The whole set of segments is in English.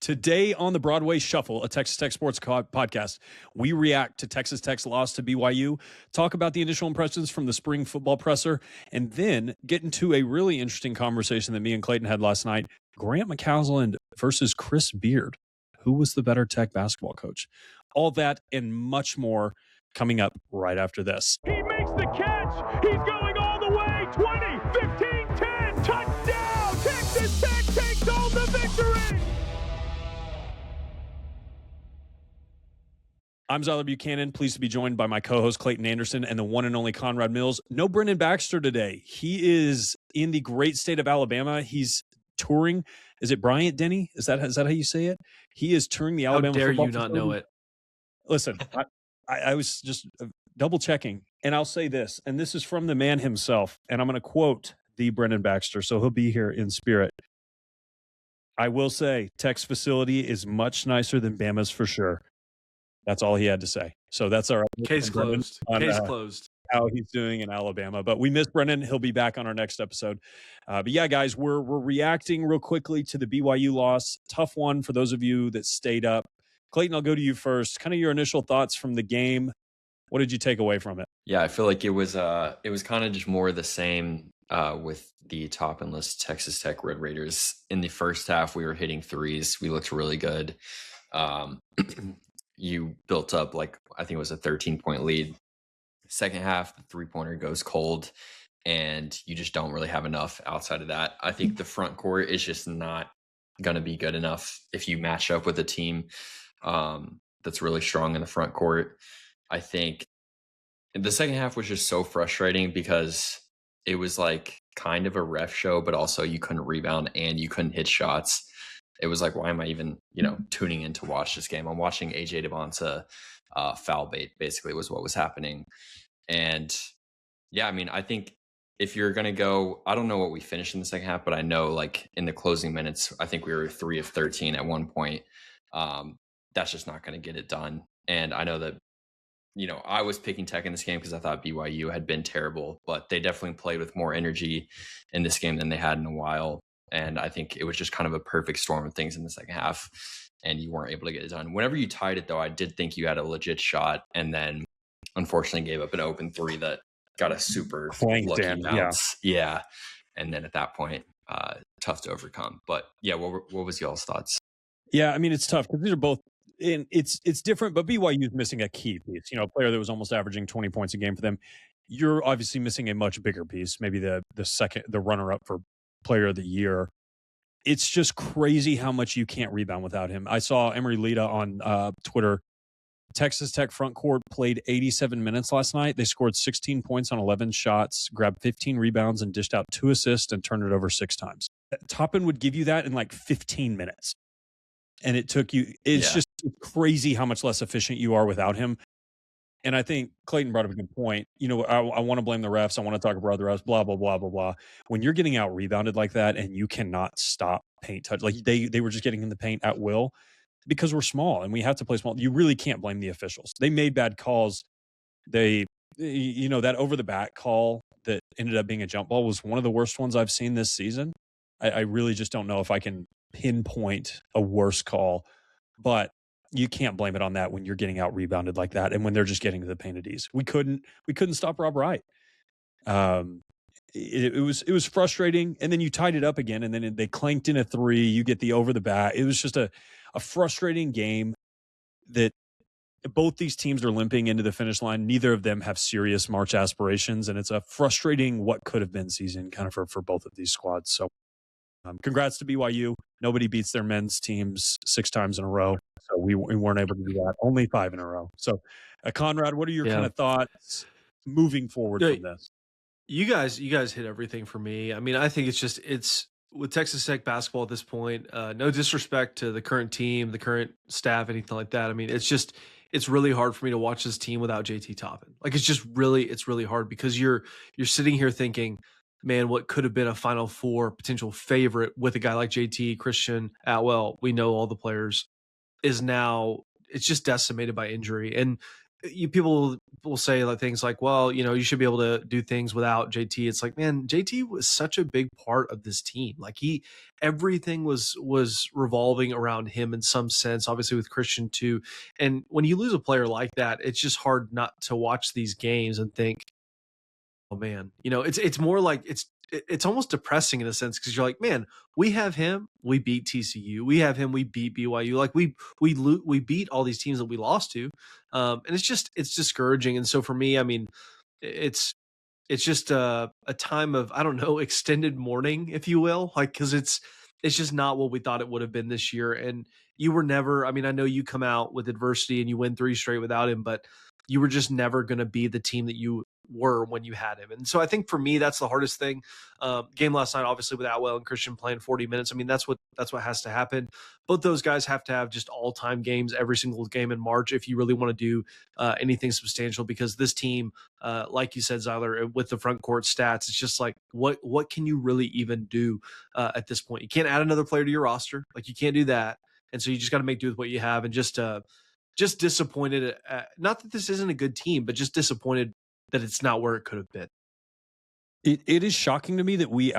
Today on the Broadway Shuffle, a Texas Tech sports podcast, we react to Texas Tech's loss to BYU, talk about the initial impressions from the spring football presser, and then get into a really interesting conversation that me and Clayton had last night. Grant McCasland versus Chris Beard. Who was the better Tech basketball coach? All that and much more coming up right after this. He makes the catch. He's going all the way. 20, 15, 10. Touchdown. Texas Tech takes home the victory. I'm Zyler Buchanan, pleased to be joined by my co-host Clayton Anderson and the one and only Conrad Mills. No Brennan Baxter today. He is in the great state of Alabama. He's touring. Is it Bryant Denny? Is that how you say it? He is touring the Alabama football. How dare you facility. not know it? Listen, I was just double checking, and I'll say this, and this is from the man himself, and I'm going to quote the Brennan Baxter, so he'll be here in spirit. I will say, Tech's facility is much nicer than Bama's for sure. That's all he had to say. So that's our case closed. Case closed. How he's doing in Alabama, but we miss Brennan. He'll be back on our next episode. But yeah, guys, we're reacting real quickly to the BYU loss. Tough one for those of you that stayed up. Clayton, I'll go to you first. Kind of your initial thoughts from the game. What did you take away from it? Yeah, I feel like it was kind of just more of the same with the top and list Texas Tech Red Raiders. In the first half, we were hitting threes. We looked really good. You built up, like, I think it was a 13-point lead. Second half, the three-pointer goes cold, and you just don't really have enough outside of that. I think the front court is just not going to be good enough if you match up with a team that's really strong in the front court. I think the second half was just so frustrating because it was like kind of a ref show, but also you couldn't rebound and you couldn't hit shots. It was like, why am I even, tuning in to watch this game? I'm watching AJ Devonta foul bait, basically, was what was happening. And yeah, I mean, I think if you're going to go, I don't know what we finished in the second half, but I know, like, in the closing minutes, I think we were 3 of 13 at one point. That's just not going to get it done. And I know that, I was picking Tech in this game because I thought BYU had been terrible, but they definitely played with more energy in this game than they had in a while. And I think it was just kind of a perfect storm of things in the second half, and you weren't able to get it done. Whenever you tied it, though, I did think you had a legit shot, and then unfortunately gave up an open three that got a super lucky bounce. Yeah. And then at that point, tough to overcome. But yeah, what was y'all's thoughts? Yeah, I mean, it's tough because these are both, and it's different, but BYU is missing a key piece. A player that was almost averaging 20 points a game for them. You're obviously missing a much bigger piece, maybe the runner-up for Player of the Year. It's just crazy how much you can't rebound without him. I saw Emery Lita on Twitter. Texas Tech front court played 87 minutes last night. They scored 16 points on 11 shots, grabbed 15 rebounds, and dished out 2 assists and turned it over 6 times. Toppin would give you that in like 15 minutes. And it took you, just crazy how much less efficient you are without him. And I think Clayton brought up a good point. I want to blame the refs. I want to talk about the refs, blah, blah, blah, blah, blah. When you're getting out rebounded like that and you cannot stop paint touch, like they were just getting in the paint at will because we're small and we have to play small. You really can't blame the officials. They made bad calls. That over the back call that ended up being a jump ball was one of the worst ones I've seen this season. I really just don't know if I can pinpoint a worse call, but you can't blame it on that when you're getting out rebounded like that and when they're just getting to the paint at ease. We couldn't stop Rob Wright. It was frustrating, and then you tied it up again, and then they clanked in a three. You get the over the bat. It was just a frustrating game that both these teams are limping into the finish line. Neither of them have serious March aspirations, and it's a frustrating what could have been season kind of for both of these squads. So congrats to BYU. Nobody beats their men's teams 6 times in a row. So we weren't able to do that. Only 5 in a row. So, Conrad, what are your kind of thoughts moving forward from this? You guys hit everything for me. I mean, I think it's with Texas Tech basketball at this point. No disrespect to the current team, the current staff, anything like that. I mean, it's really hard for me to watch this team without JT Toppin. Like, it's really hard because you're sitting here thinking, man, what could have been a Final Four potential favorite with a guy like JT, Christian, Atwell, we know all the players, is now, it's just decimated by injury. And people will say like things like, well, you should be able to do things without JT. It's like, man, JT was such a big part of this team. Like everything was revolving around him in some sense, obviously with Christian too. And when you lose a player like that, it's just hard not to watch these games and think, oh man, it's more like it's almost depressing in a sense, because you're like, man, we have him, we beat TCU, we have him, we beat BYU, like we beat all these teams that we lost to, and it's discouraging. And so for me, I mean, it's just a time of, I don't know, extended mourning, if you will, like, because it's just not what we thought it would have been this year. And you were never, I mean, I know you come out with adversity and you win 3 straight without him, but you were just never going to be the team that you were when you had him. And so I think for me, that's the hardest thing. Game last night, obviously with Atwell and Christian playing 40 minutes. I mean, that's what has to happen. Both those guys have to have just all-time games every single game in March if you really want to do anything substantial, because this team, like you said, Zyler, with the front court stats, it's just like, what can you really even do at this point? You can't add another player to your roster. Like, you can't do that. And so you just got to make do with what you have, and just disappointed. Not that this isn't a good team, but just disappointed that it's not where it could have been. It is shocking to me that we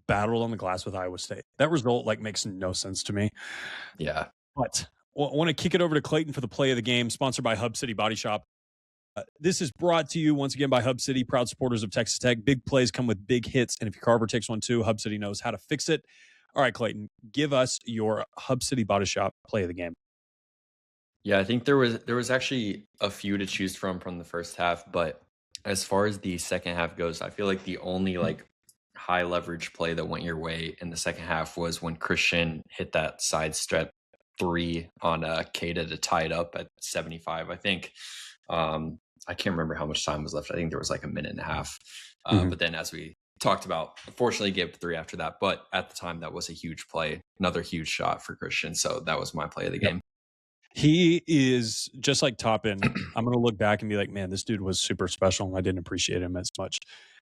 battled on the glass with Iowa State. That result makes no sense to me. Yeah. But I want to kick it over to Clayton for the play of the game, sponsored by Hub City Body Shop. This is brought to you once again by Hub City, proud supporters of Texas Tech. Big plays come with big hits, and if your carver takes one too, Hub City knows how to fix it. All right, Clayton, give us your Hub City Body Shop play of the game. Yeah, I think there was actually a few to choose from the first half, but as far as the second half goes, I feel like the only high leverage play that went your way in the second half was when Christian hit that side step 3 on Keita to tie it up at 75. I think I can't remember how much time was left. I think there was a minute and a half. But then, as we talked about, unfortunately gave 3 after that. But at the time, that was a huge play, another huge shot for Christian. So that was my play of the game. He is just like Toppin. I'm going to look back and be like, man, this dude was super special. And I didn't appreciate him as much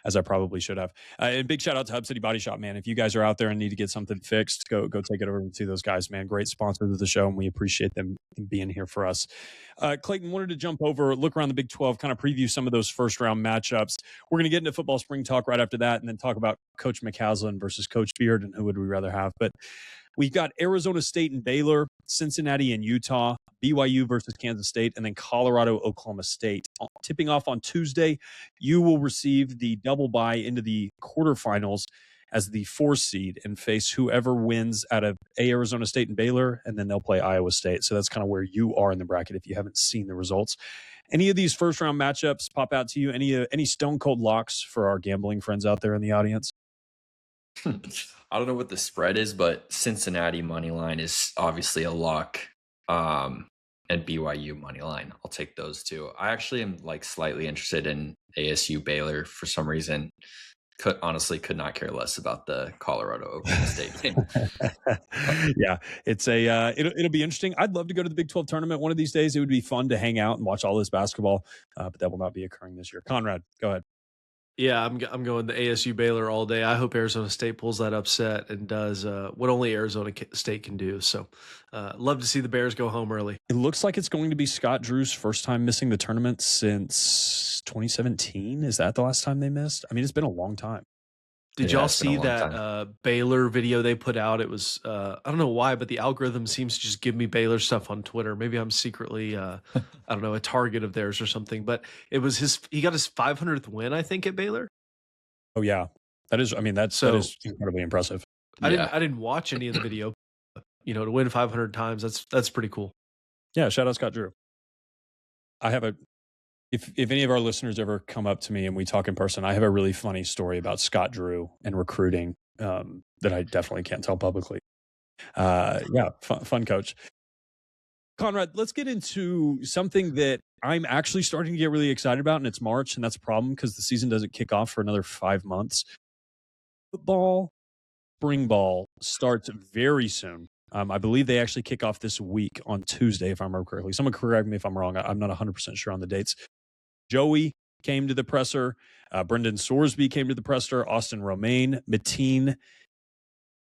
as I probably should have. And big shout out to Hub City Body Shop, man. If you guys are out there and need to get something fixed, go take it over to those guys, man. Great sponsors of the show, and we appreciate them being here for us. Clayton, wanted to jump over, look around the Big 12, kind of preview some of those first-round matchups. We're going to get into football spring talk right after that, and then talk about Coach McCasland versus Coach Beard and who would we rather have. But we've got Arizona State and Baylor, Cincinnati and Utah, BYU versus Kansas State, and then Colorado, Oklahoma State. Tipping off on Tuesday, you will receive the double bye into the quarterfinals as the 4 seed and face whoever wins out of Arizona State and Baylor, and then they'll play Iowa State. So that's kind of where you are in the bracket if you haven't seen the results. Any of these first-round matchups pop out to you? Any stone-cold locks for our gambling friends out there in the audience? I don't know what the spread is, but Cincinnati money line is obviously a lock, and BYU money line. I'll take those two. I actually am slightly interested in ASU Baylor for some reason. Could not care less about the Colorado Oklahoma State game. Yeah, it's it'll be interesting. I'd love to go to the Big 12 tournament one of these days. It would be fun to hang out and watch all this basketball, but that will not be occurring this year. Conrad, go ahead. Yeah, I'm going the ASU Baylor all day. I hope Arizona State pulls that upset and does what only Arizona State can do. So love to see the Bears go home early. It looks like it's going to be Scott Drew's first time missing the tournament since 2017. Is that the last time they missed? I mean, it's been a long time. Did y'all see that Baylor video they put out? It was, I don't know why, but the algorithm seems to just give me Baylor stuff on Twitter. Maybe I'm secretly, I don't know, a target of theirs or something. But it was he got his 500th win, I think, at Baylor. Oh, yeah. That is incredibly impressive. I didn't watch any of the video. To win 500 times, that's pretty cool. Yeah, shout out Scott Drew. I have If any of our listeners ever come up to me and we talk in person, I have a really funny story about Scott Drew and recruiting that I definitely can't tell publicly. Fun coach. Conrad, let's get into something that I'm actually starting to get really excited about, and it's March, and that's a problem because the season doesn't kick off for another 5 months. Football, spring ball starts very soon. I believe they actually kick off this week on Tuesday, if I remember correctly. Someone correct me if I'm wrong. I'm not 100% sure on the dates. Joey came to the presser. Brendan Sorsby came to the presser. Austin Romaine, Mateen,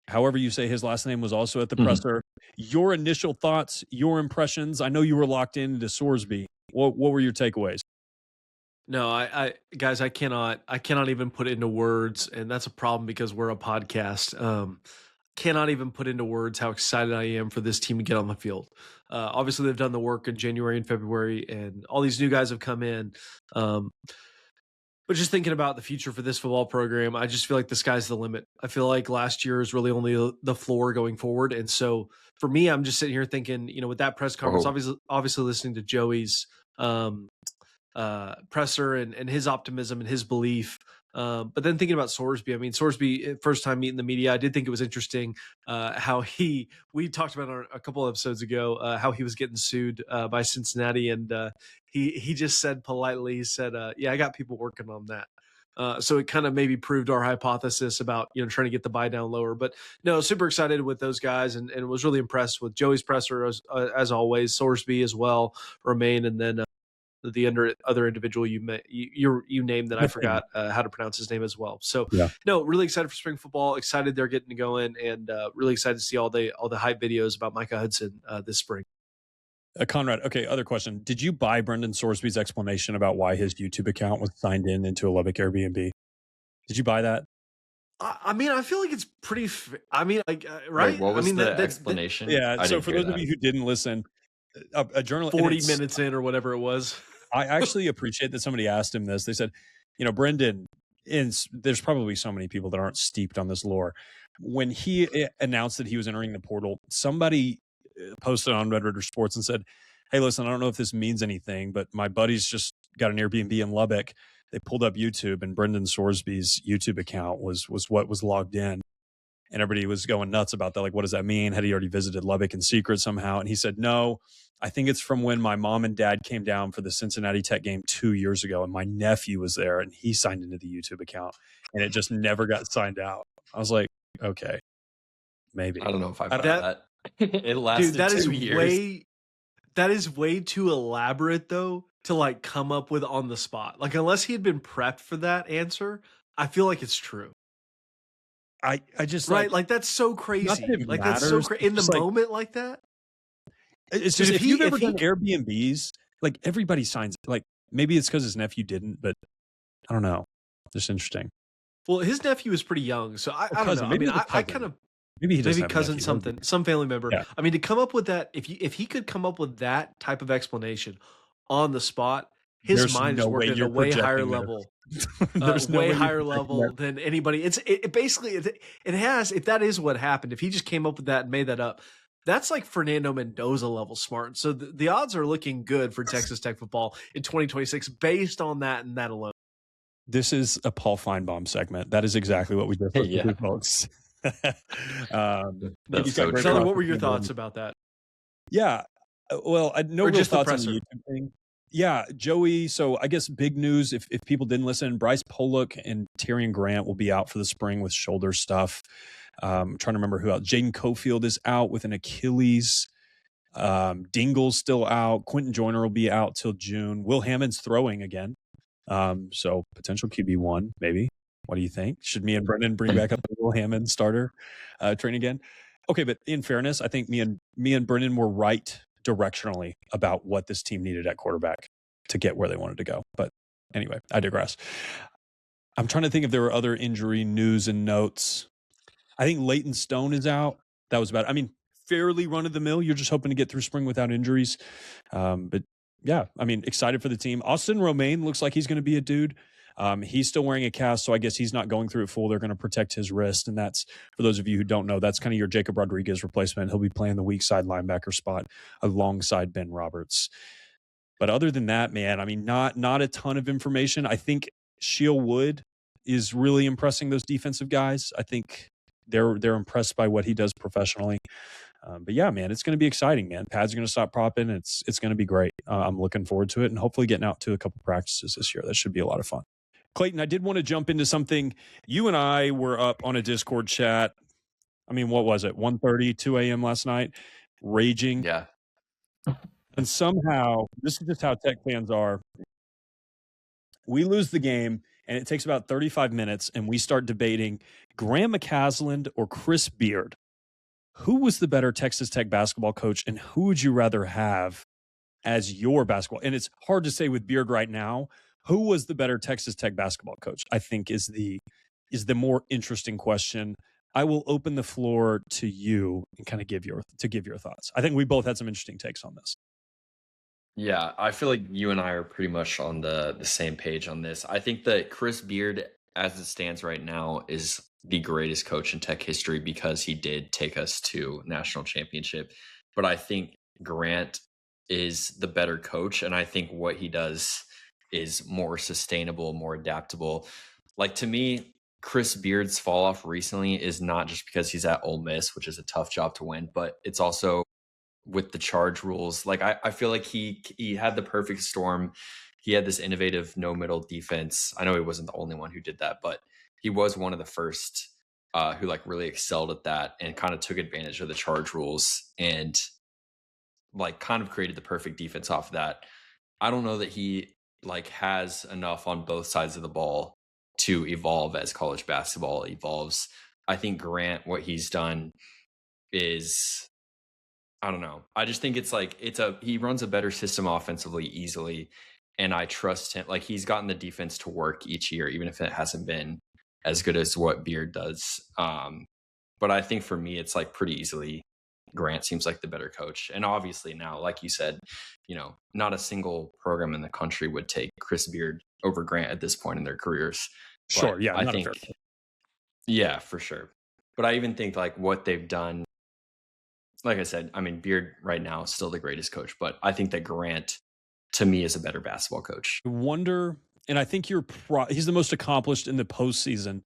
however you say his last name, was also at the presser. Your initial thoughts, your impressions. I know you were locked into Sorsby. What were your takeaways? No, I guys, I cannot even put into words, and that's a problem because we're a podcast. Cannot even put into words how excited I am for this team to get on the field. Obviously, they've done the work in January and February, and all these new guys have come in. But just thinking about the future for this football program, I just feel like the sky's the limit. I feel like last year is really only the floor going forward. And so for me, I'm just sitting here thinking, with that press conference, obviously listening to Joey's presser and his optimism and his belief. But then thinking about Sorsby, I mean, Sorsby, first time meeting the media, I did think it was interesting how we talked about it a couple episodes ago, how he was getting sued by Cincinnati. And he just said politely, he said, yeah, I got people working on that. So it kind of maybe proved our hypothesis about, trying to get the buy down lower. But no, super excited with those guys and was really impressed with Joey's presser as always, Sorsby as well, Romaine, and then the other individual you named that I forgot how to pronounce his name as well. So no, really excited for spring football. Excited they're getting going, and really excited to see all the hype videos about Micah Hudson this spring. Conrad, okay, other question. Did you buy Brendan Sorsby's explanation about why his YouTube account was signed into a Lubbock Airbnb? Did you buy that? I mean, I feel like it's pretty. Right? Wait, what was the explanation? So for those of you who didn't listen, a journalist 40 minutes in or whatever it was. I actually appreciate that somebody asked him this. They said, Brendan, there's probably so many people that aren't steeped on this lore. When he announced that he was entering the portal, somebody posted on Red Raider Sports and said, hey, listen, I don't know if this means anything, but my buddies just got an Airbnb in Lubbock. They pulled up YouTube, and Brendan Sorsby's YouTube account was what was logged in. And everybody was going nuts about that. Like, what does that mean? Had he already visited Lubbock in secret somehow? And he said, no, I think it's from when my mom and dad came down for the Cincinnati Tech game 2 years ago, and my nephew was there, and he signed into the YouTube account, and it just never got signed out. I was like, okay, maybe. I don't know if I bought that. It lasted 2 years. That is way too elaborate, though, to come up with on the spot. Unless he had been prepped for that answer, I feel like it's true. I just that's so crazy. That's so crazy in the moment like that. It's just if you've ever done Airbnbs, everybody signs. Maybe it's because his nephew didn't, but I don't know. Just interesting. Well, his nephew is pretty young, so I don't know. Maybe I kind of maybe cousin something, some family member. Yeah. I mean, to come up with that, if he could come up with that type of explanation on the spot, his mind is working at a way higher level. There's way higher level than anybody. It basically it has. If that is what happened, if he just came up with that and made that up, that's like Fernando Mendoza level smart. So the odds are looking good for Texas Tech football in 2026 based on that and that alone. This is a Paul Feinbaum segment. That is exactly what we did, folks. Zyler, what were your thoughts about that? Yeah, well, no real thoughts on the YouTube thing. Yeah, Joey. So I guess big news, if people didn't listen, Bryce Pollock and Tyrion Grant will be out for the spring with shoulder stuff. I'm trying to remember who else. Jaden Cofield is out with an Achilles. Dingle's still out. Quentin Joyner will be out till June. Will Hammond's throwing again. So potential QB1, maybe. What do you think? Should me and Brendan bring back up the Will Hammond starter train again? Okay, but in fairness, I think me and Brendan were right directionally about what this team needed at quarterback to get where they wanted to go. But anyway, I digress. I'm trying to think if there were other injury news and notes. I think Leighton Stone is out. That was about it. I mean, fairly run-of-the-mill. You're just hoping to get through spring without injuries. But yeah, I mean, excited for the team. Austin Romaine looks like he's going to be a dude. He's still wearing a cast, so I guess he's not going through it full. They're going to protect his wrist, and that's, for those of you who don't know, that's kind of your Jacob Rodriguez replacement. He'll be playing the weak side linebacker spot alongside Ben Roberts. But other than that, man, I mean, not a ton of information. I think Sheil Wood is really impressing those defensive guys. I think they're impressed by what he does professionally. But yeah, man, it's going to be exciting, man. Pads are going to stop propping. It's going to be great. I'm looking forward to it, and hopefully getting out to a couple practices this year. That should be a lot of fun. Clayton, I did want to jump into something. You and I were up on a Discord chat. I mean, what was it? 1:30, 2 a.m. last night, raging. Yeah. And somehow, this is just how Tech fans are. We lose the game, and it takes about 35 minutes, and we start debating Graham McCasland or Chris Beard. Who was the better Texas Tech basketball coach, and who would you rather have as your basketball. And it's hard to say with Beard right now, who was the better Texas Tech basketball coach, I think is the more interesting question. I will open the floor to you and kind of give your thoughts. I think we both had some interesting takes on this. Yeah, I feel like you and I are pretty much on the same page on this. I think that Chris Beard, as it stands right now, is the greatest coach in Tech history because he did take us to national championship. But I think Grant is the better coach, and I think what he does is more sustainable, more adaptable. Like, to me, Chris Beard's fall off recently is not just because he's at Ole Miss, which is a tough job to win, but it's also with the charge rules. Like, I feel like he had the perfect storm. He had this innovative no middle defense. I know he wasn't the only one who did that, but he was one of the first who like really excelled at that and kind of took advantage of the charge rules and like kind of created the perfect defense off of that. I don't know that he like has enough on both sides of the ball to evolve as college basketball evolves. I think Grant, what he's done is, I don't know. I just think it's like he runs a better system offensively easily, and I trust him. Like, he's gotten the defense to work each year, even if it hasn't been as good as what Beard does. But I think for me, it's like pretty easily Grant seems like the better coach. And obviously now, like you said, not a single program in the country would take Chris Beard over Grant at this point in their careers. Sure, yeah, I think, yeah, for sure. But I even think like what they've done. Like I said, I mean, Beard right now is still the greatest coach, but I think that Grant, to me, is a better basketball coach. I wonder, and I think he's the most accomplished in the postseason.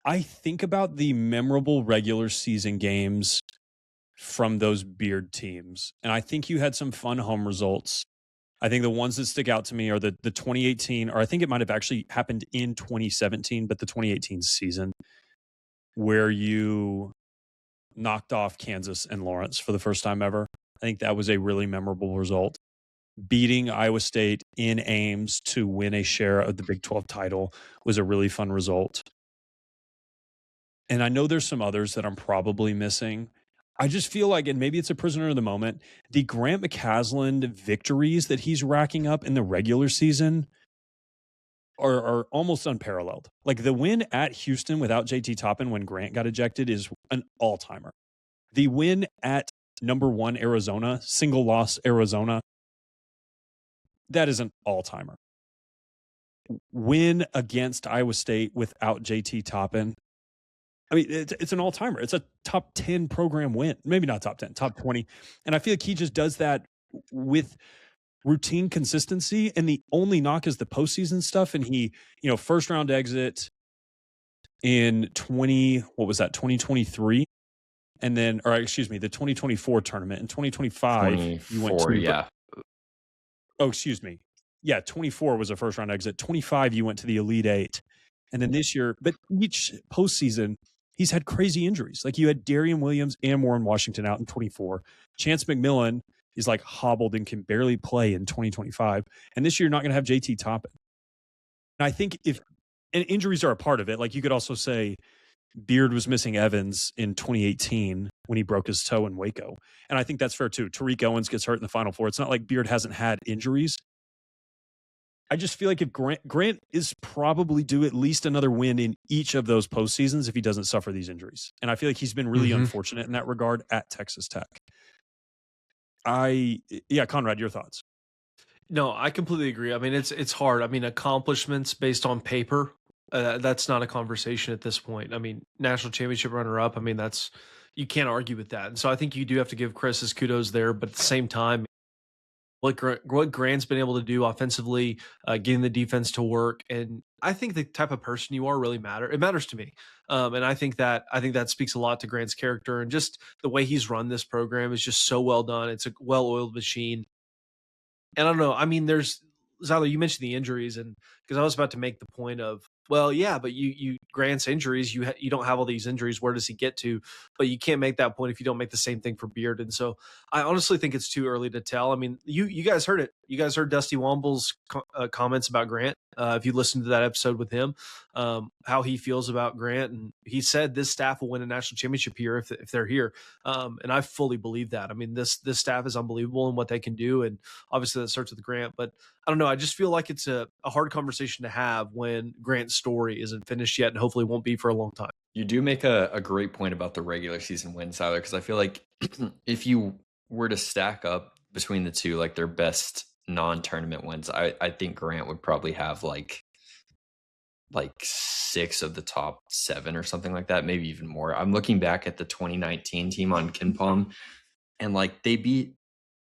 I think about the memorable regular season games from those Beard teams, and I think you had some fun home results. I think the ones that stick out to me are the 2018, or I think it might have actually happened in 2017, but the 2018 season where you knocked off Kansas and Lawrence for the first time ever. I think that was a really memorable result. Beating Iowa State in Ames to win a share of the Big 12 title was a really fun result. And I know there's some others that I'm probably missing. I just feel like, and maybe it's a prisoner of the moment, the Grant McCasland victories that he's racking up in the regular season are almost unparalleled. Like, the win at Houston without JT Toppin when Grant got ejected is an all-timer. The win at number 1 Arizona, single loss Arizona, that is an all-timer. Win against Iowa State without JT Toppin, I mean, it's an all-timer. It's a top 10 program win. Maybe not top 10, top 20. And I feel like he just does that with routine consistency, and the only knock is the postseason stuff. And he, first round exit in 2023, and then, or excuse me, the 2024 tournament in 2025. You went to, yeah. Oh, excuse me. Yeah, 24 was a first round exit. 25, you went to the Elite Eight, and then this year, but each postseason, he's had crazy injuries. Like, you had Darian Williams and Warren Washington out in 24. Chance McMillan is like hobbled and can barely play in 2025. And this year, you're not going to have JT Toppin. And I think and injuries are a part of it. Like, you could also say Beard was missing Evans in 2018 when he broke his toe in Waco. And I think that's fair too. Tariq Owens gets hurt in the Final Four. It's not like Beard hasn't had injuries. I just feel like if Grant is probably due at least another win in each of those postseasons if he doesn't suffer these injuries. And I feel like he's been really unfortunate in that regard at Texas Tech. Conrad, your thoughts? No, I completely agree. I mean, it's hard. I mean, accomplishments based on paper, that's not a conversation at this point. I mean, national championship runner-up, I mean, you can't argue with that. And so I think you do have to give Chris his kudos there, but at the same time, what Grant's been able to do offensively, getting the defense to work, and I think the type of person you are really matters. It matters to me, and I think that speaks a lot to Grant's character, and just the way he's run this program is just so well done. It's a well-oiled machine, and I don't know. I mean, Zyler, you mentioned the injuries, and because I was about to make the point of, well, yeah, but you Grant's injuries, you don't have all these injuries. Where does he get to? But you can't make that point if you don't make the same thing for Beard. And so I honestly think it's too early to tell. I mean, you guys heard it. You guys heard Dusty Womble's comments about Grant. If you listened to that episode with him, how he feels about Grant, and he said this staff will win a national championship here if they're here. And I fully believe that. I mean, this staff is unbelievable in what they can do, and obviously that starts with Grant. But I don't know. I just feel like it's a hard conversation to have when Grant's story isn't finished yet, and hopefully won't be for a long time. You do make a great point about the regular season wins, Tyler, because I feel like if you were to stack up between the two, like their best non-tournament wins, I think Grant would probably have like 6 of the top 7 or something like that, maybe even more. I'm looking back at the 2019 team on KenPom, and like they beat,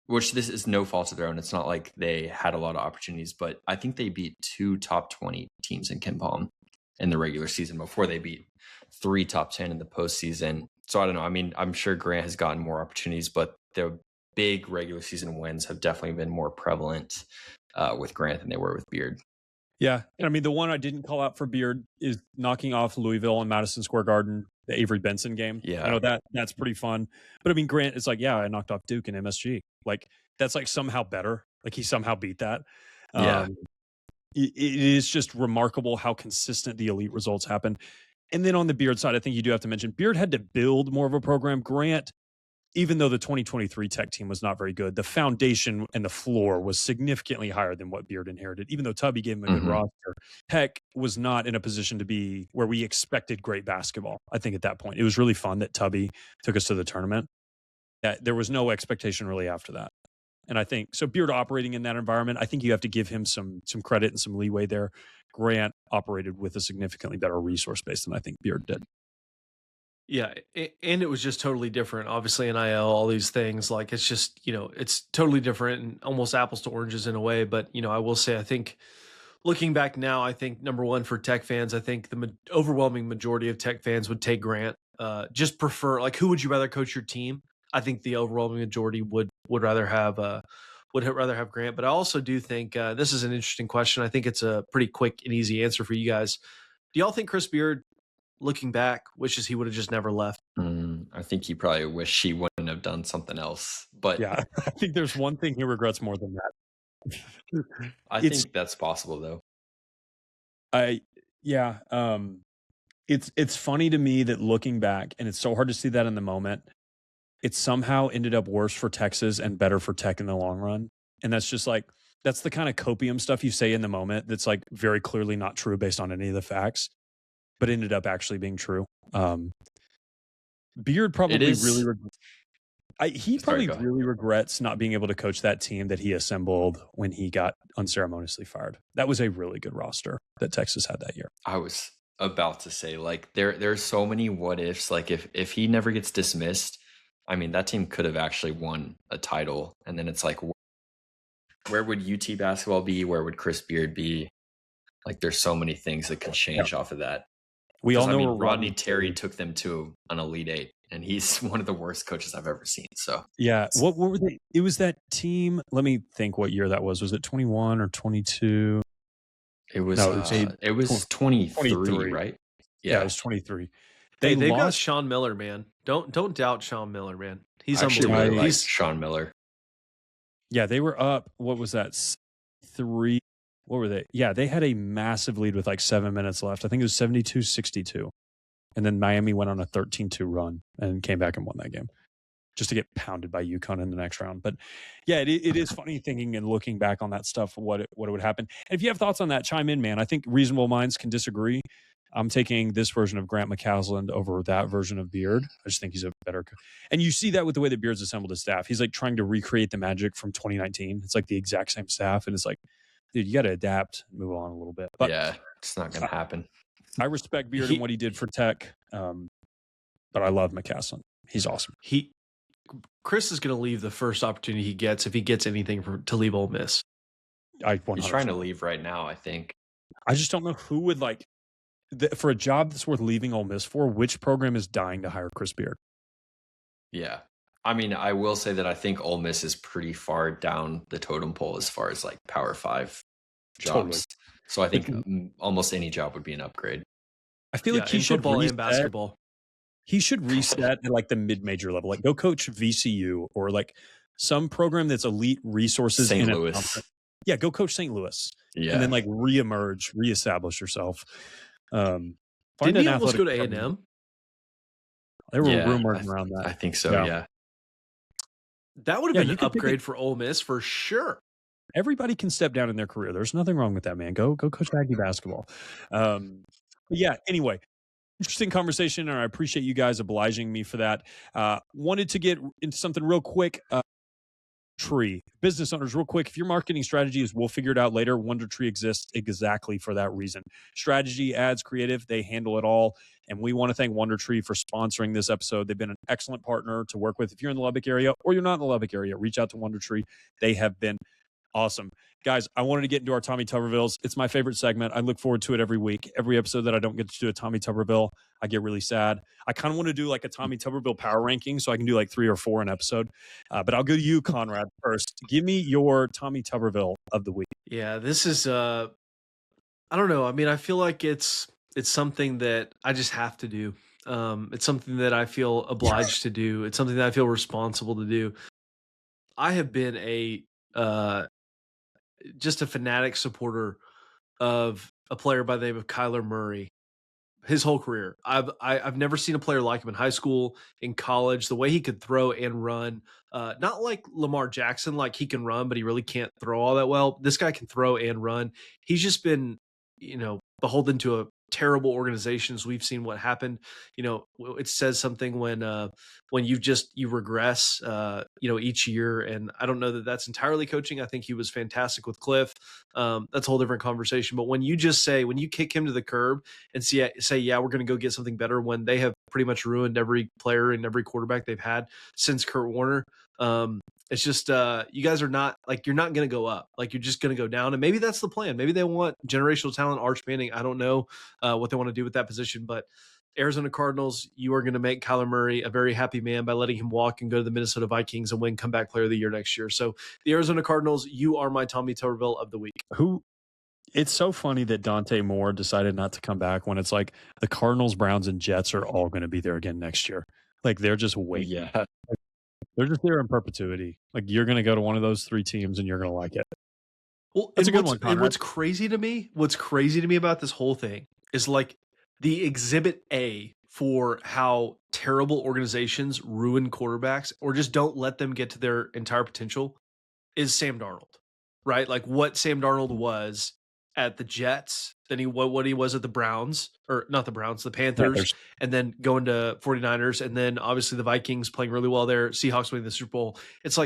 which this is no fault of their own. It's not like they had a lot of opportunities, but I think they beat 2 top 20 teams in KenPom in the regular season before they beat 3 top 10 in the postseason. So I don't know. I mean, I'm sure Grant has gotten more opportunities, but the big regular season wins have definitely been more prevalent with Grant than they were with Beard. Yeah. And I mean, the one I didn't call out for Beard is knocking off Louisville in Madison Square Garden, the Avery Benson game. Yeah. I know that's pretty fun. But I mean, Grant is like, yeah, I knocked off Duke in MSG. Like, that's like somehow better. Like, he somehow beat that. Yeah. It is just remarkable how consistent the elite results happen. And then on the Beard side, I think you do have to mention Beard had to build more of a program. Grant, even though the 2023 Tech team was not very good, the foundation and the floor was significantly higher than what Beard inherited. Even though Tubby gave him a good roster, Tech was not in a position to be where we expected great basketball. I think at that point, it was really fun that Tubby took us to the tournament. There was no expectation really after that. And I think, so Beard operating in that environment, I think you have to give him some credit and some leeway there. Grant operated with a significantly better resource base than I think Beard did. Yeah, and it was just totally different. Obviously, NIL, all these things, like it's just, it's totally different and almost apples to oranges in a way. But, I will say, I think looking back now, I think number one for Tech fans, I think the overwhelming majority of Tech fans would take Grant. Just prefer, like, who would you rather coach your team? I think the overwhelming majority would rather have Grant. But I also do think this is an interesting question. I think it's a pretty quick and easy answer for you guys. Do y'all think Chris Beard, looking back, wishes he would have just never left? I think he probably wished he wouldn't have done something else. But yeah, I think there's one thing he regrets more than that. I think that's possible, though. It's funny to me that looking back, and it's so hard to see that in the moment, it somehow ended up worse for Texas and better for Tech in the long run. And that's just like, that's the kind of copium stuff you say in the moment that's like very clearly not true based on any of the facts, but ended up actually being true. Beard probably really regrets not being able to coach that team that he assembled when he got unceremoniously fired. That was a really good roster that Texas had that year. I was about to say, like, there's so many what ifs. Like, if he never gets dismissed, I mean, that team could have actually won a title. And then it's like, where would UT basketball be? Where would Chris Beard be? Like, there's so many things that could change off of that. We all know Rodney Terry took them to an Elite Eight, and he's one of the worst coaches I've ever seen. So yeah, what were they? It was that team. Let me think what year that was. Was it 21 or 22? It was. It was 23, right? Yeah, it was 23. They've got Sean Miller, man. Don't doubt Sean Miller, man. He's actually unbelievable. really liked Sean Miller. Yeah, they were up. What was that? 3. What were they? Yeah, they had a massive lead with like 7 minutes left. I think it was 72-62. And then Miami went on a 13-2 run and came back and won that game just to get pounded by UConn in the next round. But yeah, it is funny thinking and looking back on that stuff, what would happen. And if you have thoughts on that, chime in, man. I think reasonable minds can disagree. I'm taking this version of Grant McCasland over that version of Beard. I just think he's a better and you see that with the way that Beard's assembled his staff. He's like trying to recreate the magic from 2019. It's like the exact same staff. And it's like, dude, you got to adapt and move on a little bit. But yeah, it's not going to happen. I respect Beard and what he did for Tech, but I love McCasland. He's awesome. Chris is going to leave the first opportunity he gets if he gets anything to leave Ole Miss. He's trying to leave right now, I think. I just don't know who would like for a job that's worth leaving Ole Miss for. Which program is dying to hire Chris Beard? Yeah. I mean, I will say that I think Ole Miss is pretty far down the totem pole as far as like Power 5 jobs. Totally. So I think almost any job would be an upgrade. I feel like he should football and basketball. He should reset at like the mid-major level. Like go coach VCU or like some program that's elite resources. St. Louis. Yeah, go coach St. Louis. Yeah. And then like reestablish yourself. Didn't he almost go to A&M? There were rumors around that. I think so, yeah. That would have been an upgrade for Ole Miss for sure. Everybody can step down in their career. There's nothing wrong with that, man. Go coach Aggie basketball. Yeah, anyway, interesting conversation, and I appreciate you guys obliging me for that. Wanted to get into something real quick. Tree. Business owners, real quick, if your marketing strategy is we'll figure it out later, WonderTree exists exactly for that reason. Strategy, ads, creative, they handle it all. And we want to thank WonderTree for sponsoring this episode. They've been an excellent partner to work with. If you're in the Lubbock area or you're not in the Lubbock area, reach out to WonderTree. They have been awesome. Guys, I wanted to get into our Tommy Tubervilles. It's my favorite segment. I look forward to it every week. Every episode that I don't get to do a Tommy Tuberville, I get really sad. I kind of want to do like a Tommy Tuberville power ranking so I can do like 3 or 4 an episode. But I'll go to you, Conrad, first. Give me your Tommy Tuberville of the week. Yeah, this is I don't know. I mean, I feel like it's something that I just have to do. It's something that I feel obliged to do. It's something that I feel responsible to do. I have been just a fanatic supporter of a player by the name of Kyler Murray his whole career. I've never seen a player like him in high school, in college, the way he could throw and run. Not like Lamar Jackson, like he can run, but he really can't throw all that well. This guy can throw and run. He's just been, beholden to a terrible organizations. We've seen what happened. It says something when you regress, each year. And I don't know that that's entirely coaching. I think he was fantastic with Cliff. That's a whole different conversation. But when you kick him to the curb and say, yeah, we're going to go get something better, when they have pretty much ruined every player and every quarterback they've had since Kurt Warner. It's just you guys are not you're not going to go up. You're just going to go down. And maybe that's the plan. Maybe they want generational talent, Arch Manning. I don't know what they want to do with that position. But Arizona Cardinals, you are going to make Kyler Murray a very happy man by letting him walk and go to the Minnesota Vikings and win comeback player of the year next year. So the Arizona Cardinals, you are my Tommy Tuberville of the week. It's so funny that Dante Moore decided not to come back when it's like the Cardinals, Browns, and Jets are all going to be there again next year. They're just waiting. Yeah. They're just there in perpetuity. You're going to go to one of those 3 teams and you're going to like it. Well, that's a good one, Conrad. And what's crazy to me about this whole thing is the exhibit A for how terrible organizations ruin quarterbacks or just don't let them get to their entire potential is Sam Darnold, right? What Sam Darnold was at the Jets, then what he was at the Browns, or not the Browns, the Panthers, and then going to 49ers, and then obviously the Vikings playing really well there, Seahawks winning the Super Bowl. It's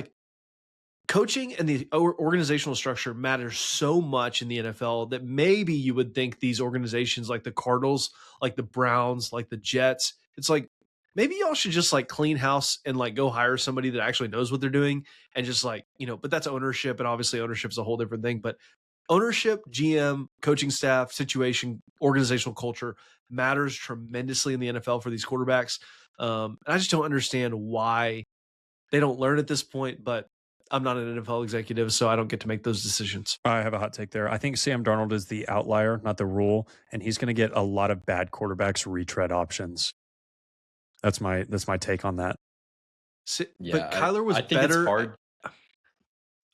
coaching and the organizational structure matters so much in the NFL that maybe you would think these organizations like the Cardinals, like the Browns, like the Jets, it's maybe y'all should just clean house and go hire somebody that actually knows what they're doing and just but that's ownership, and obviously ownership is a whole different thing. But ownership, GM, coaching staff, situation, organizational culture matters tremendously in the NFL for these quarterbacks. And I just don't understand why they don't learn at this point, but I'm not an NFL executive, so I don't get to make those decisions. I have a hot take there. I think Sam Darnold is the outlier, not the rule, and he's going to get a lot of bad quarterbacks retread options. That's my take on that. But Kyler was better. It's hard.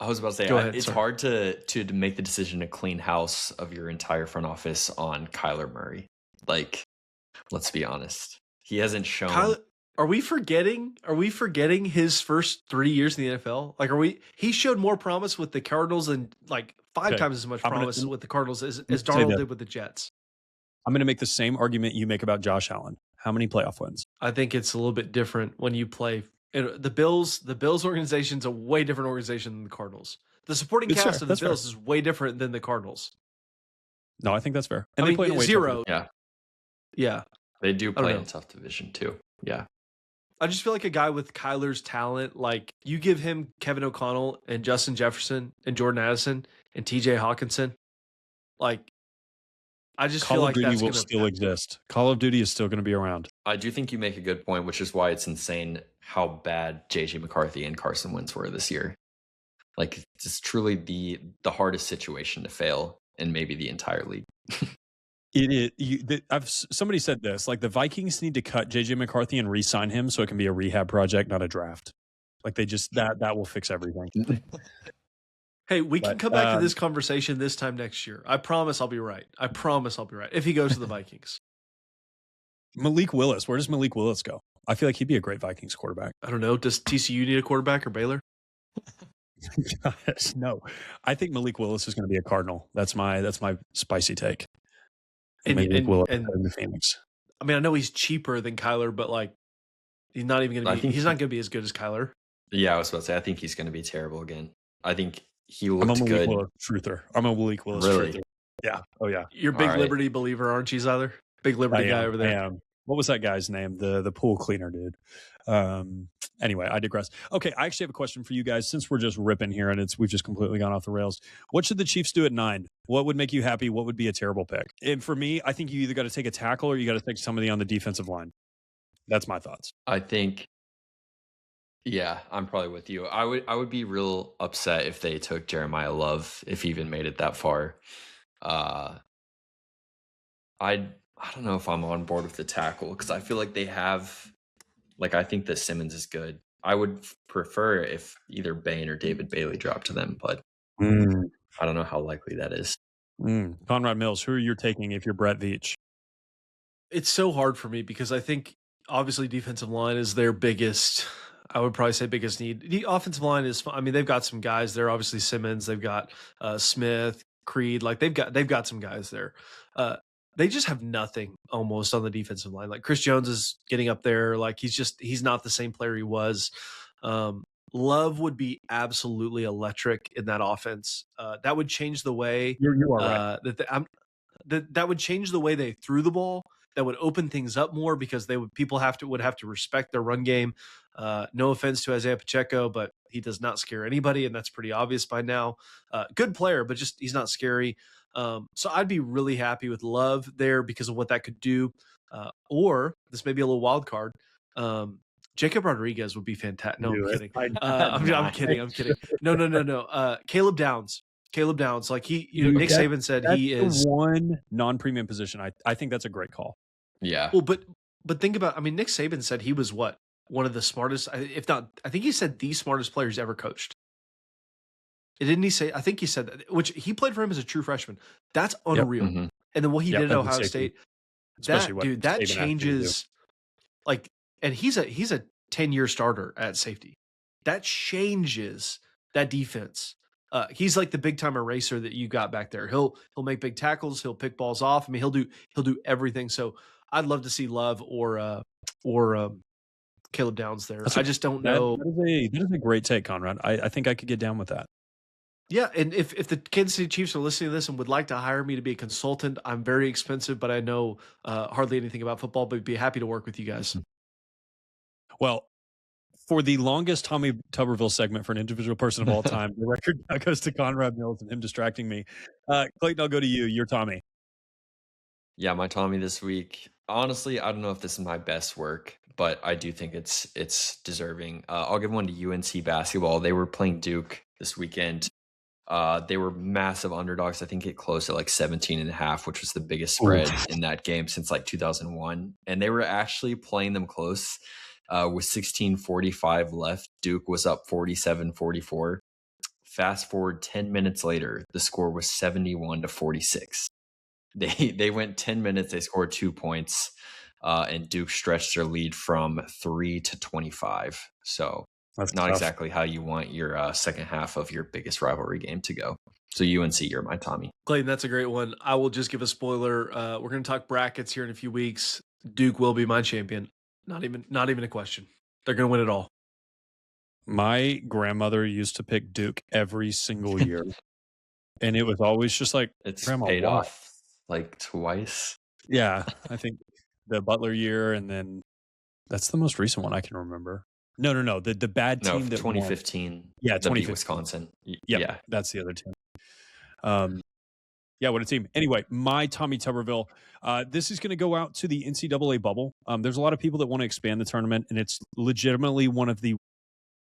I was about to say, it's hard to make the decision to clean house of your entire front office on Kyler Murray. Let's be honest. He hasn't shown. Are we forgetting his first 3 years in the NFL? He showed more promise with the Cardinals and 5 times as much promise with the Cardinals as Darnold did with the Jets. I'm going to make the same argument you make about Josh Allen. How many playoff wins? I think it's a little bit different when you play. The Bills organization is a way different organization than the Cardinals. The supporting cast of the Bills is way different than the Cardinals. No, I think that's fair. And they play in a way 0. Yeah. They do play in a tough division too. Yeah. I just feel like a guy with Kyler's talent, you give him Kevin O'Connell and Justin Jefferson and Jordan Addison and TJ Hawkinson. I just Call feel of like Duty that's will still exist. Call of Duty is still going to be around. I do think you make a good point, which is why it's insane how bad JJ McCarthy and Carson Wentz were this year. It's truly the hardest situation to fail in maybe the entire league. It is. Somebody said this. The Vikings need to cut JJ McCarthy and re-sign him so it can be a rehab project, not a draft. They just that will fix everything. Hey, we can But, come back to this conversation this time next year. I promise I'll be right. I promise I'll be right if he goes to the Vikings. Malik Willis, where does Malik Willis go? I feel like he'd be a great Vikings quarterback. I don't know. Does TCU need a quarterback or Baylor? Gosh, no. I think Malik Willis is going to be a Cardinal. That's my spicy take. Malik Willis in the Phoenix. I mean, I know he's cheaper than Kyler, but like he's not even going to be. He's not going to be as good as Kyler. Yeah, I was about to say. I think he's going to be terrible again. I think he I'm a looked Malik good. Willis truther. I'm a Malik Willis Really? truther. Yeah. Oh yeah. You're a big All right. Liberty believer, aren't you, Zyler? Big Liberty guy over there. I am. What was that guy's name? The pool cleaner dude. Anyway, I digress. Okay, I actually have a question for you guys. Since we're just ripping here and we've just completely gone off the rails. What should the Chiefs do at 9? What would make you happy? What would be a terrible pick? And for me, I think you either got to take a tackle or you got to take somebody on the defensive line. That's my thoughts. I think. Yeah, I'm probably with you. I would be real upset if they took Jeremiah Love, if he even made it that far. I don't know if I'm on board with the tackle because I feel like they have, like, I think that Simmons is good. I would prefer if either Bain or David Bailey dropped to them, but I don't know how likely that is. Conrad Mills, who are you taking if you're Brett Veach? It's so hard for me because I think obviously defensive line is their biggest, I would probably say biggest need. The offensive line is, I mean, they've got some guys there. Obviously Simmons, they've got Smith, Creed, like they've got some guys there. They just have nothing almost on the defensive line. Like Chris Jones is getting up there. Like he's not the same player he was. Love would be absolutely electric in that offense. That would change the way You are right. that would change the way they threw the ball. That would open things up more because people would have to respect their run game. No offense to Isaiah Pacheco, but he does not scare anybody, and that's pretty obvious by now. Good player, but just he's not scary. So I'd be really happy with Love there because of what that could do. Or this may be a little wild card. Jacob Rodriguez would be fantastic. No, I'm kidding. I'm kidding. I'm kidding. No. Caleb Downs. Like Nick Saban said he is the one non-premium position. I think that's a great call. Yeah. Well, but think about, I mean, Nick Saban said he was what? One of the smartest, if not, I think he said the smartest players ever coached. Didn't he say? I think he said that, which he played for him as a true freshman. That's unreal. Mm-hmm. And then what he did at Ohio State, that changes. Like, and he's a 10-year starter at safety. That changes that defense. He's like the big time eraser that you got back there. He'll make big tackles. He'll pick balls off. I mean, he'll do everything. So I'd love to see Love or Caleb Downs there. I just don't know. That is a great take, Conrad. I think I could get down with that. Yeah, and if the Kansas City Chiefs are listening to this and would like to hire me to be a consultant, I'm very expensive, but I know hardly anything about football, but I'd be happy to work with you guys. Well, for the longest Tommy Tuberville segment for an individual person of all time, the record goes to Conrad Mills and him distracting me. Clayton, I'll go to you. You're Tommy. Yeah, my Tommy this week. Honestly, I don't know if this is my best work, but I do think it's deserving. I'll give one to UNC basketball. They were playing Duke this weekend. They were massive underdogs. I think it closed at like 17.5, which was the biggest spread in that game since like 2001. And they were actually playing them close. With 16:45 left, Duke was up 47-44. Fast forward 10 minutes later, the score was 71-46. They went 10 minutes, they scored 2 points, and Duke stretched their lead from 3 to 25. So that's not exactly how you want your second half of your biggest rivalry game to go. So UNC, you're my Tommy. Clayton, that's a great one. I will just give a spoiler. We're going to talk brackets here in a few weeks. Duke will be my champion. Not even a question. They're going to win it all. My grandmother used to pick Duke every single year. And it was always just like, it's Grandma, paid why? off like twice. Yeah, I think the Butler year, and then that's the most recent one I can remember. No. The bad team that 2015. Won. Yeah, 2015. Wisconsin. Yeah, that's the other team. Yeah, what a team. Anyway, my Tommy Tuberville. This is going to go out to the NCAA bubble. There's a lot of people that want to expand the tournament, and it's legitimately one of the,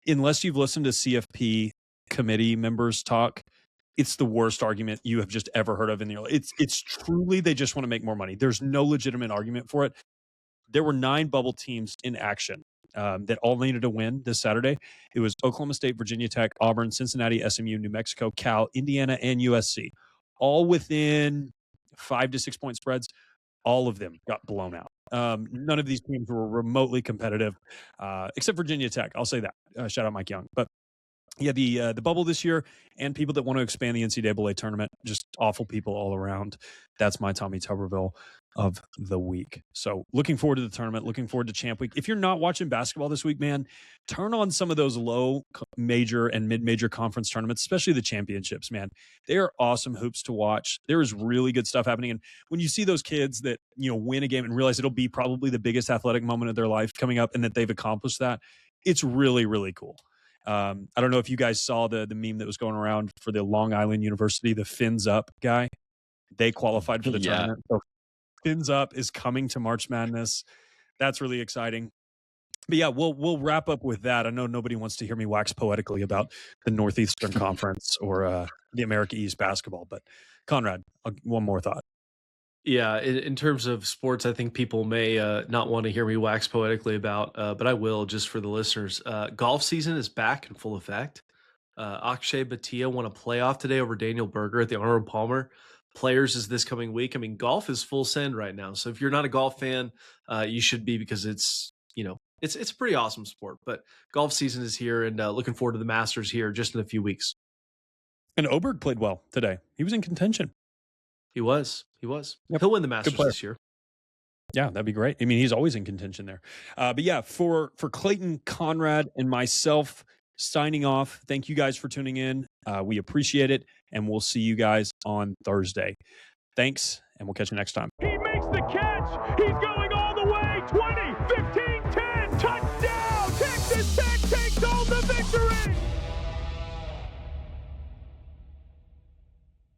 unless you've listened to CFP committee members talk, it's the worst argument you have just ever heard of in your life. It's truly, they just want to make more money. There's no legitimate argument for it. There were 9 bubble teams in action that all needed a win this Saturday. It was Oklahoma State, Virginia Tech, Auburn, Cincinnati, SMU, New Mexico, Cal, Indiana, and USC. All within 5 to 6 point spreads. All of them got blown out. None of these teams were remotely competitive, except Virginia Tech. I'll say that. Shout out Mike Young. But yeah, the bubble this year and people that want to expand the NCAA tournament, just awful people all around. That's my Tommy Tuberville of the week. So looking forward to the tournament, looking forward to Champ Week. If you're not watching basketball this week, man, turn on some of those low major and mid-major conference tournaments, especially the championships, man. They are awesome hoops to watch. There is really good stuff happening. And when you see those kids that, win a game and realize it'll be probably the biggest athletic moment of their life coming up and that they've accomplished that, it's really, really cool. I don't know if you guys saw the meme that was going around for the Long Island University, the Fins Up guy. They qualified for the tournament. So Fins Up is coming to March Madness. That's really exciting. But yeah, we'll wrap up with that. I know nobody wants to hear me wax poetically about the Northeastern Conference or the America East basketball. But Conrad, one more thought. Yeah, in terms of sports, I think people may not want to hear me wax poetically about, but I will just for the listeners. Golf season is back in full effect. Akshay Bhatia won a playoff today over Daniel Berger at the Arnold Palmer. Players is this coming week. I mean, golf is full send right now. So if you're not a golf fan, you should be because it's a pretty awesome sport. But golf season is here, and looking forward to the Masters here just in a few weeks. And Oberg played well today. He was in contention. He was. Yep. He'll win the Masters this year. Yeah, that'd be great. I mean, he's always in contention there. But yeah, for Clayton, Conrad, and myself signing off, thank you guys for tuning in. We appreciate it, and we'll see you guys on Thursday. Thanks, and we'll catch you next time. He makes the catch. He's going all the way. 20.